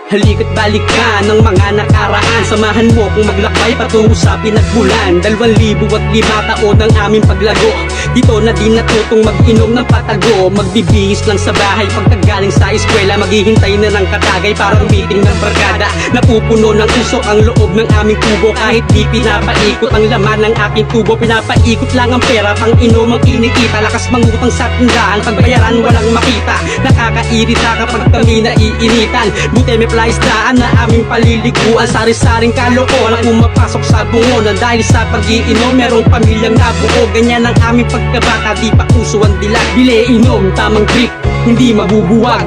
Halika't balikan ng mga nakaraan. Samahan mo kung maglakbay patungo sa pinagmulan. 2005 taon ang aming paglago. Dito na din natutong mag-inom ng patago. Magbibihis lang sa bahay pagkagaling sa eskwela. Maghihintay na ng katagay parang meeting ng barkada. Napupuno ng usok ang loob ng aming kubo. Kahit di pinapaikot ang laman ng aking tubo. Pinapaikot lang ang pera pang inom ang kinikita. Lakas mangutang sa tindahan, pagbayaran walang makita. Nakakairita kapag kami naiinitan. Buti may palaisdaan na aming paliliguan. Sari-saring kalokohan ang pumapasok sa bungonan. Dahil sa pag-iinom merong pamilyang nabuo. Ganyan ang aming pagkabata, di pa uso ang dilag. Bili inom, tamang trip, hindi mabubuwag.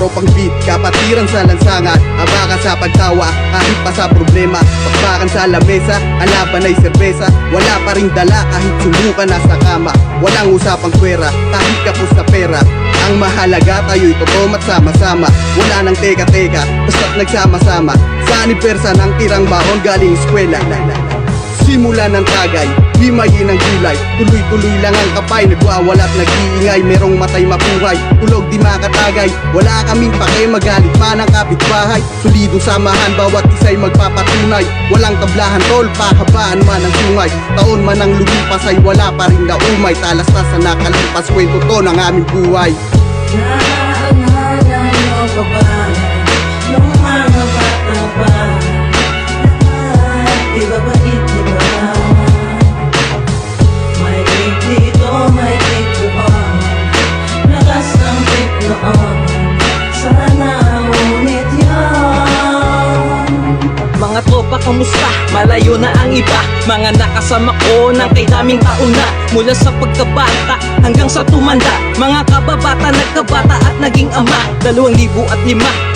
Tropang beat, kapatiran sa lansangan, abakan sa pagtawa, kahit pa sa problema. Pakpakan sa lamesa, ang laban ay serbesa. Wala pa ring dala kahit sulukan na sa kama. Walang usapang kwera, kahit kapos sa pera. Ang mahalaga tayo'y totomat sama-sama. Wala nang teka-teka, basta't nagsama-sama. Sa anibersa ng tirang baon galing eskwela. Simula ng tagay, himayin ang gulay. Tuloy-tuloy lang ang kapay, nagwawala't nag-iingay. Merong matay mabuhay, tulog di makatagay. Wala kaming pake, magalit man ang kapitbahay. Solidong samahan, bawat isa'y magpapatunay. Walang tablahan tol, pahabaan man ang sungay. Taon man ang lumipas ay wala pa rin naumay. Talastas sa nakalipas, kwento to ng aming buhay. Naalala niyo pa ba nung mga bata pa? Di ba bait, di ba? May cake dito, may cake doon. Lakas ng cake noon. Sana ngunit yan. Mga tropa, kamusta? Malayo na ang iba. Mga nakasama ko ng kay daming taon na. Mula sa pagkabata hanggang sa tumanda. Mga kababata, nagkabata at naging ama. 2005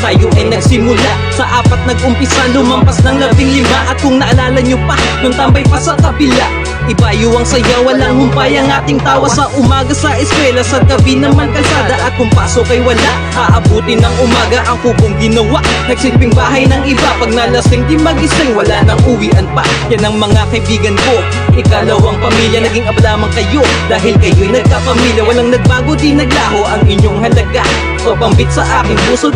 tayo ay nagsimula. Sa 4 nag-umpisa, lumampas ng 15. At kung naalala nyo pa, nung tambay pa sa kabila, ibayo ang saya, walang humpay ang ating tawa. Sa umaga sa eskwela, sa gabi naman kalsada. At kung pasok ay wala, aabutin ng umaga ang kubong ginawa. Nagsilbing bahay ng iba, pag nalasing di magising, wala nang uwian pa. Yan ang mga kaibigan ko, ikalawang pamilya. Naging ablamang kayo, dahil kayo'y nagkapamilya. Walang nagbago, di naglaho ang inyong halaga. O pambit sa aking puso, di